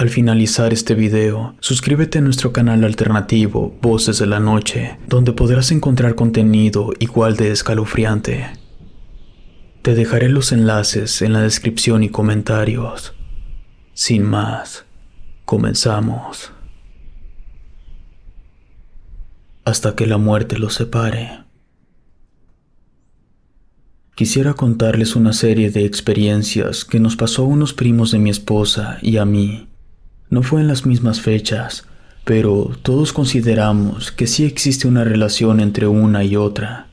Al finalizar este video, suscríbete a nuestro canal alternativo Voces de la Noche, donde podrás encontrar contenido igual de escalofriante. Te dejaré los enlaces en la descripción y comentarios. Sin más, comenzamos. Hasta que la muerte los separe. Quisiera contarles una serie de experiencias que nos pasó a unos primos de mi esposa y a mí. No fue en las mismas fechas, pero todos consideramos que sí existe una relación entre una y otra.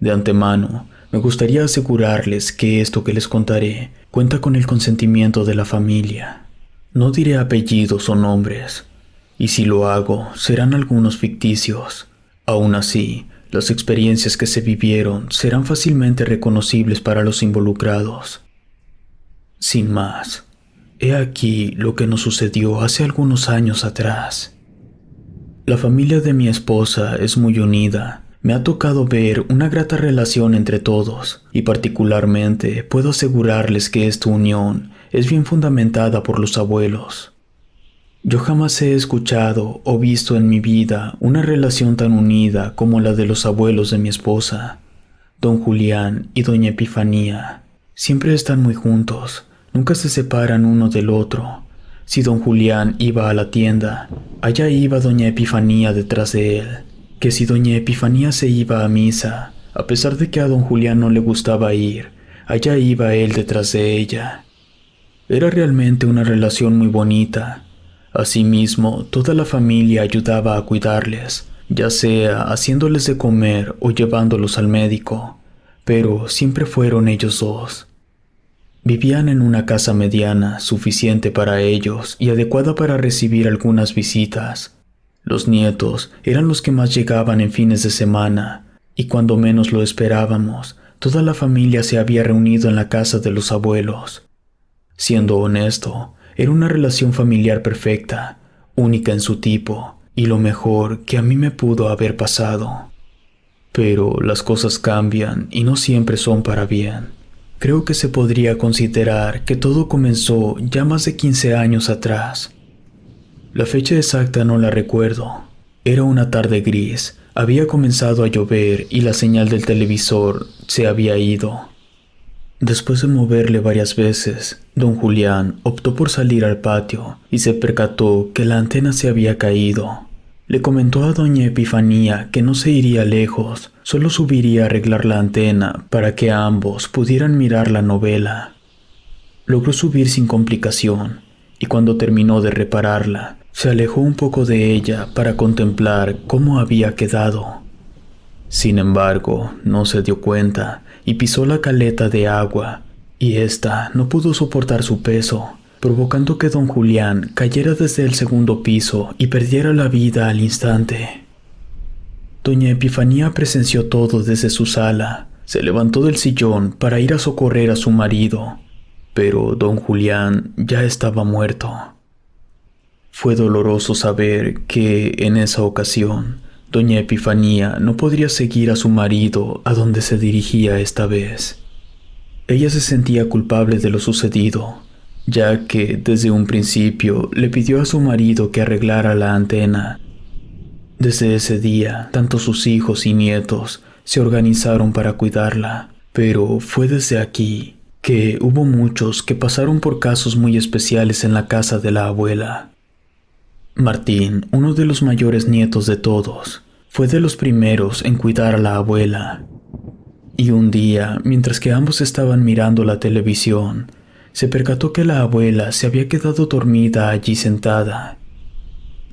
De antemano, me gustaría asegurarles que esto que les contaré cuenta con el consentimiento de la familia. No diré apellidos o nombres, y si lo hago, serán algunos ficticios. Aún así, las experiencias que se vivieron serán fácilmente reconocibles para los involucrados. Sin más, he aquí lo que nos sucedió hace algunos años atrás. La familia de mi esposa es muy unida. Me ha tocado ver una grata relación entre todos, y particularmente puedo asegurarles que esta unión es bien fundamentada por los abuelos. Yo jamás he escuchado o visto en mi vida una relación tan unida como la de los abuelos de mi esposa, don Julián y doña Epifanía. Siempre están muy juntos, nunca se separan uno del otro. Si don Julián iba a la tienda, allá iba doña Epifanía detrás de él. Que si doña Epifanía se iba a misa, a pesar de que a don Julián no le gustaba ir, allá iba él detrás de ella. Era realmente una relación muy bonita. Asimismo, toda la familia ayudaba a cuidarles, ya sea haciéndoles de comer o llevándolos al médico, pero siempre fueron ellos dos. Vivían en una casa mediana, suficiente para ellos y adecuada para recibir algunas visitas. Los nietos eran los que más llegaban en fines de semana, y cuando menos lo esperábamos, toda la familia se había reunido en la casa de los abuelos. Siendo honesto, era una relación familiar perfecta, única en su tipo, y lo mejor que a mí me pudo haber pasado. Pero las cosas cambian y no siempre son para bien. Creo que se podría considerar que todo comenzó ya más de 15 años atrás. La fecha exacta no la recuerdo. Era una tarde gris, había comenzado a llover y la señal del televisor se había ido. Después de moverle varias veces, don Julián optó por salir al patio y se percató que la antena se había caído. Le comentó a doña Epifanía que no se iría lejos, solo subiría a arreglar la antena para que ambos pudieran mirar la novela. Logró subir sin complicación, y cuando terminó de repararla, se alejó un poco de ella para contemplar cómo había quedado. Sin embargo, no se dio cuenta y pisó la caleta de agua, y ésta no pudo soportar su peso, provocando que don Julián cayera desde el segundo piso y perdiera la vida al instante. Doña Epifanía presenció todo desde su sala. Se levantó del sillón para ir a socorrer a su marido, pero don Julián ya estaba muerto. Fue doloroso saber que, en esa ocasión, doña Epifanía no podría seguir a su marido a donde se dirigía esta vez. Ella se sentía culpable de lo sucedido, ya que desde un principio le pidió a su marido que arreglara la antena. Desde ese día, tanto sus hijos y nietos se organizaron para cuidarla, pero fue desde aquí que hubo muchos que pasaron por casos muy especiales en la casa de la abuela. Martín, uno de los mayores nietos de todos, fue de los primeros en cuidar a la abuela. Y un día, mientras que ambos estaban mirando la televisión, se percató que la abuela se había quedado dormida allí sentada.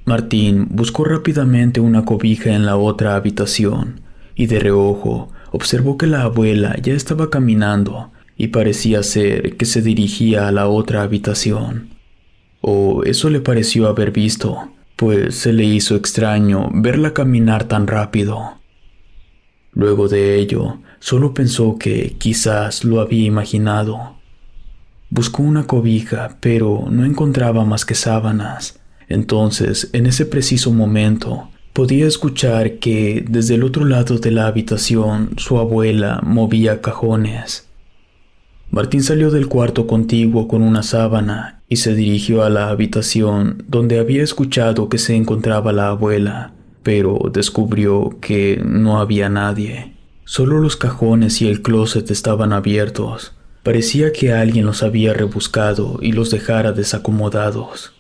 Martín buscó rápidamente una cobija en la otra habitación, y de reojo observó que la abuela ya estaba caminando y parecía ser que se dirigía a la otra habitación. O eso le pareció haber visto, pues se le hizo extraño verla caminar tan rápido. Luego de ello, solo pensó que quizás lo había imaginado. Buscó una cobija, pero no encontraba más que sábanas. Entonces, en ese preciso momento, podía escuchar que desde el otro lado de la habitación su abuela movía cajones. Martín salió del cuarto contiguo con una sábana y se dirigió a la habitación donde había escuchado que se encontraba la abuela, pero descubrió que no había nadie. Solo los cajones y el closet estaban abiertos. Parecía que alguien los había rebuscado y los dejara desacomodados.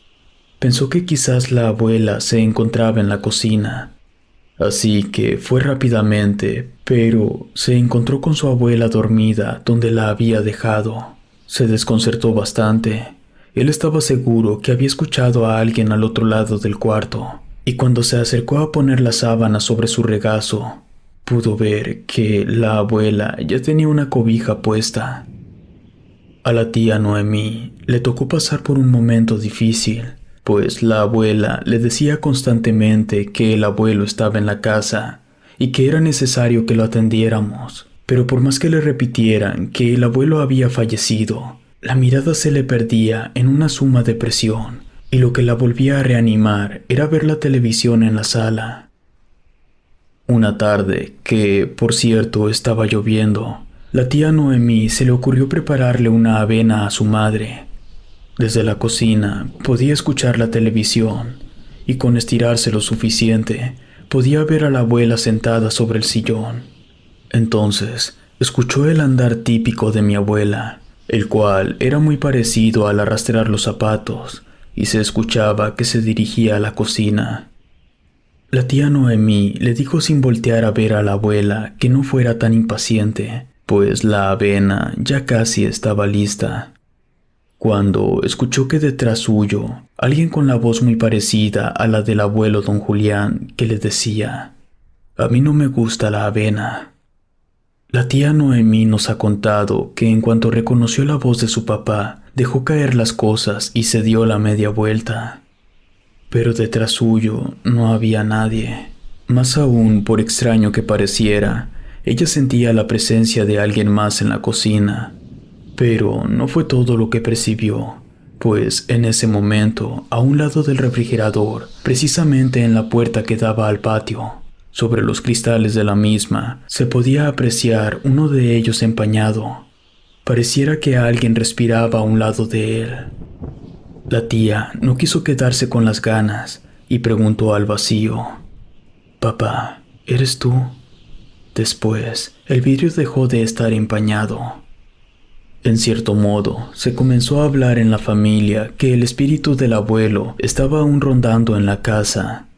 Pensó que quizás la abuela se encontraba en la cocina, así que fue rápidamente, pero se encontró con su abuela dormida donde la había dejado. Se desconcertó bastante. Él estaba seguro que había escuchado a alguien al otro lado del cuarto, y cuando se acercó a poner la sábana sobre su regazo, pudo ver que la abuela ya tenía una cobija puesta. A la tía Noemí le tocó pasar por un momento difícil, pues la abuela le decía constantemente que el abuelo estaba en la casa y que era necesario que lo atendiéramos. Pero por más que le repitieran que el abuelo había fallecido, la mirada se le perdía en una suma depresión, y lo que la volvía a reanimar era ver la televisión en la sala. Una tarde, que por cierto estaba lloviendo, la tía Noemí se le ocurrió prepararle una avena a su madre. Desde la cocina podía escuchar la televisión, y con estirarse lo suficiente, podía ver a la abuela sentada sobre el sillón. Entonces, escuchó el andar típico de mi abuela, el cual era muy parecido al arrastrar los zapatos, y se escuchaba que se dirigía a la cocina. La tía Noemí le dijo sin voltear a ver a la abuela que no fuera tan impaciente, pues la avena ya casi estaba lista. Cuando escuchó que detrás suyo, alguien con la voz muy parecida a la del abuelo don Julián, que le decía: «A mí no me gusta la avena». La tía Noemí nos ha contado que en cuanto reconoció la voz de su papá, dejó caer las cosas y se dio la media vuelta. Pero detrás suyo no había nadie. Más aún, por extraño que pareciera, ella sentía la presencia de alguien más en la cocina. Pero no fue todo lo que percibió, pues en ese momento, a un lado del refrigerador, precisamente en la puerta que daba al patio, sobre los cristales de la misma, se podía apreciar uno de ellos empañado. Pareciera que alguien respiraba a un lado de él. La tía no quiso quedarse con las ganas y preguntó al vacío: «Papá, ¿eres tú?». Después, el vidrio dejó de estar empañado. En cierto modo, se comenzó a hablar en la familia que el espíritu del abuelo estaba aún rondando en la casa.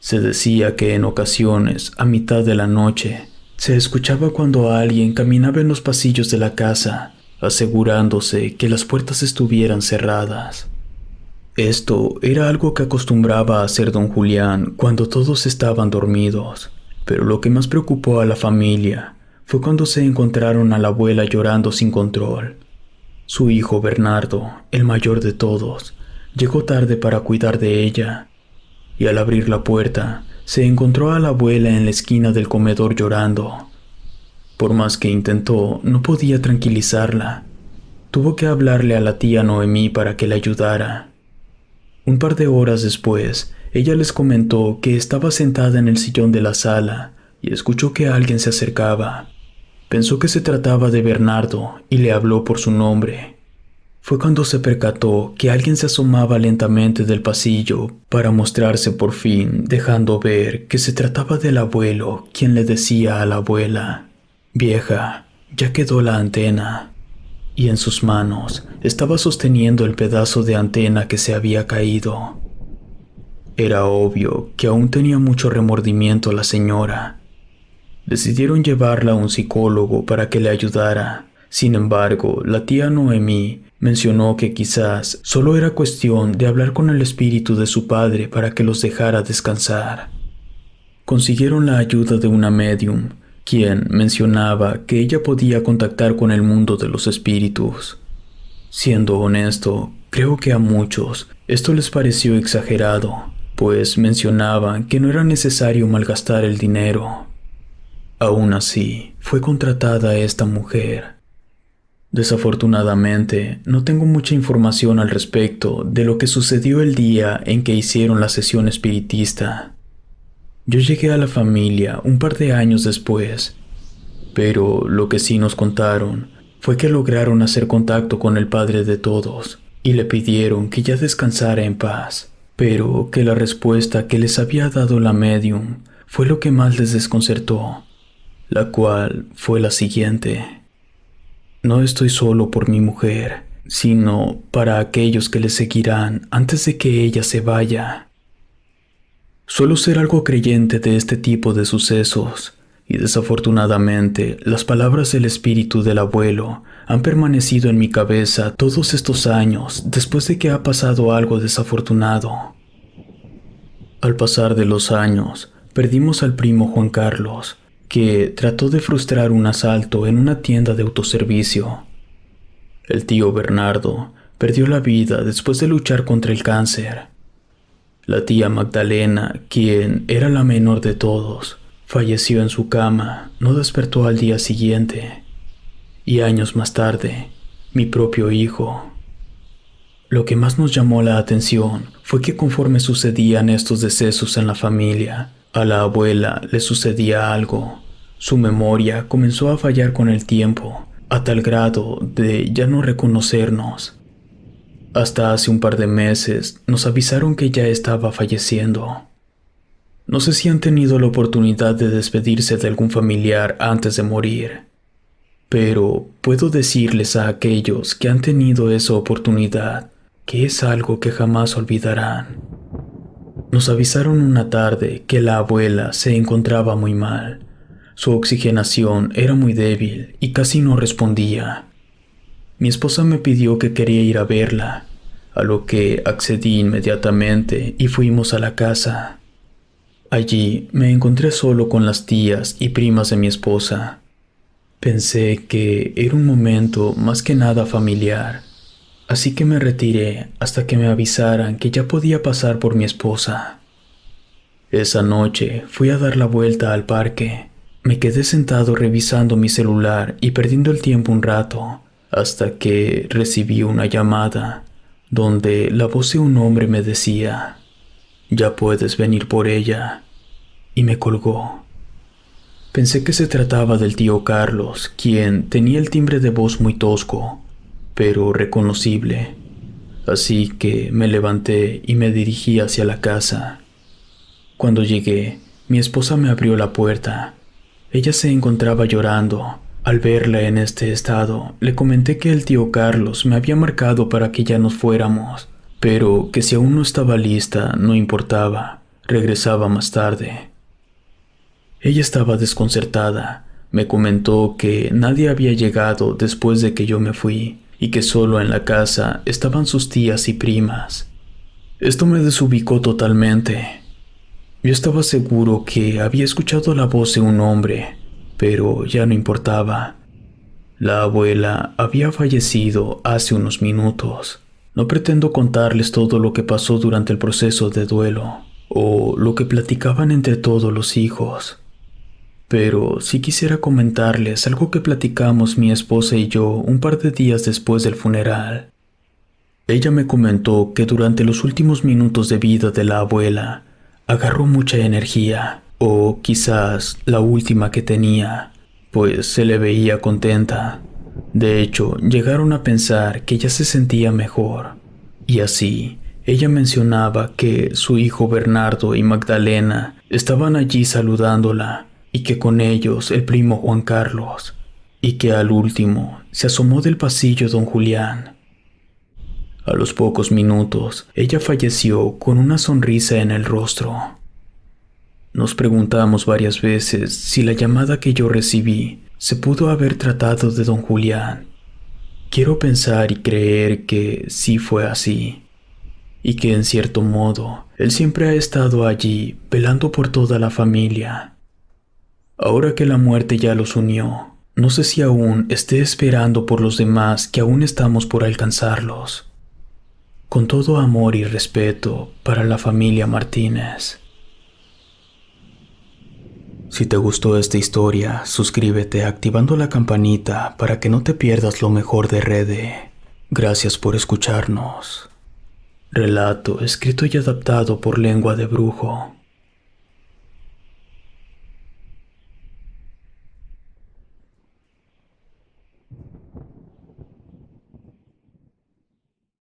Se decía que en ocasiones, a mitad de la noche, se escuchaba cuando alguien caminaba en los pasillos de la casa, asegurándose que las puertas estuvieran cerradas. Esto era algo que acostumbraba a hacer don Julián cuando todos estaban dormidos, pero lo que más preocupó a la familia fue cuando se encontraron a la abuela llorando sin control. Su hijo Bernardo, el mayor de todos, llegó tarde para cuidar de ella, y al abrir la puerta, se encontró a la abuela en la esquina del comedor llorando. Por más que intentó, no podía tranquilizarla. Tuvo que hablarle a la tía Noemí para que le ayudara. Un par de horas después, ella les comentó que estaba sentada en el sillón de la sala y escuchó que alguien se acercaba. Pensó que se trataba de Bernardo y le habló por su nombre. Fue cuando se percató que alguien se asomaba lentamente del pasillo para mostrarse por fin, dejando ver que se trataba del abuelo, quien le decía a la abuela: «Vieja, ya quedó la antena». Y en sus manos estaba sosteniendo el pedazo de antena que se había caído. Era obvio que aún tenía mucho remordimiento la señora. Decidieron llevarla a un psicólogo para que le ayudara. Sin embargo, la tía Noemí mencionó que quizás solo era cuestión de hablar con el espíritu de su padre para que los dejara descansar. Consiguieron la ayuda de una médium, quien mencionaba que ella podía contactar con el mundo de los espíritus. Siendo honesto, creo que a muchos esto les pareció exagerado, pues mencionaban que no era necesario malgastar el dinero. Aún así, fue contratada esta mujer. Desafortunadamente, no tengo mucha información al respecto de lo que sucedió el día en que hicieron la sesión espiritista. Yo llegué a la familia un par de años después, pero lo que sí nos contaron fue que lograron hacer contacto con el padre de todos, y le pidieron que ya descansara en paz, pero que la respuesta que les había dado la médium fue lo que más les desconcertó, la cual fue la siguiente: no estoy solo por mi mujer, sino para aquellos que le seguirán antes de que ella se vaya. Suelo ser algo creyente de este tipo de sucesos, y desafortunadamente las palabras del espíritu del abuelo han permanecido en mi cabeza todos estos años después de que ha pasado algo desafortunado. Al pasar de los años, perdimos al primo Juan Carlos, que trató de frustrar un asalto en una tienda de autoservicio. El tío Bernardo perdió la vida después de luchar contra el cáncer. La tía Magdalena, quien era la menor de todos, falleció en su cama, no despertó al día siguiente. Y años más tarde, mi propio hijo. Lo que más nos llamó la atención fue que conforme sucedían estos decesos en la familia, a la abuela le sucedía algo. Su memoria comenzó a fallar con el tiempo, a tal grado de ya no reconocernos. Hasta hace un par de meses nos avisaron que ya estaba falleciendo. No sé si han tenido la oportunidad de despedirse de algún familiar antes de morir, pero puedo decirles a aquellos que han tenido esa oportunidad que es algo que jamás olvidarán. Nos avisaron una tarde que la abuela se encontraba muy mal. Su oxigenación era muy débil y casi no respondía. Mi esposa me pidió que quería ir a verla, a lo que accedí inmediatamente y fuimos a la casa. Allí me encontré solo con las tías y primas de mi esposa. Pensé que era un momento más que nada familiar, así que me retiré hasta que me avisaran que ya podía pasar por mi esposa. Esa noche fui a dar la vuelta al parque. Me quedé sentado revisando mi celular y perdiendo el tiempo un rato, hasta que recibí una llamada, donde la voz de un hombre me decía: «Ya puedes venir por ella», y me colgó. Pensé que se trataba del tío Carlos, quien tenía el timbre de voz muy tosco, pero reconocible. Así que me levanté y me dirigí hacia la casa. Cuando llegué, mi esposa me abrió la puerta. Ella se encontraba llorando. Al verla en este estado, le comenté que el tío Carlos me había marcado para que ya nos fuéramos, pero que si aún no estaba lista, no importaba, regresaba más tarde. Ella estaba desconcertada. Me comentó que nadie había llegado después de que yo me fui y que solo en la casa estaban sus tías y primas. Esto me desubicó totalmente. Yo estaba seguro que había escuchado la voz de un hombre, pero ya no importaba. La abuela había fallecido hace unos minutos. No pretendo contarles todo lo que pasó durante el proceso de duelo, o lo que platicaban entre todos los hijos. Pero sí quisiera comentarles algo que platicamos mi esposa y yo un par de días después del funeral. Ella me comentó que durante los últimos minutos de vida de la abuela, agarró mucha energía, o quizás la última que tenía, pues se le veía contenta. De hecho, llegaron a pensar que ya se sentía mejor. Y así, ella mencionaba que su hijo Bernardo y Magdalena estaban allí saludándola, y que con ellos el primo Juan Carlos, y que al último se asomó del pasillo don Julián. A los pocos minutos, ella falleció con una sonrisa en el rostro. Nos preguntamos varias veces si la llamada que yo recibí se pudo haber tratado de don Julián. Quiero pensar y creer que sí fue así, y que en cierto modo él siempre ha estado allí velando por toda la familia. Ahora que la muerte ya los unió, no sé si aún esté esperando por los demás que aún estamos por alcanzarlos. Con todo amor y respeto para la familia Martínez. Si te gustó esta historia, suscríbete activando la campanita para que no te pierdas lo mejor de Rede. Gracias por escucharnos. Relato escrito y adaptado por Lengua de Brujo.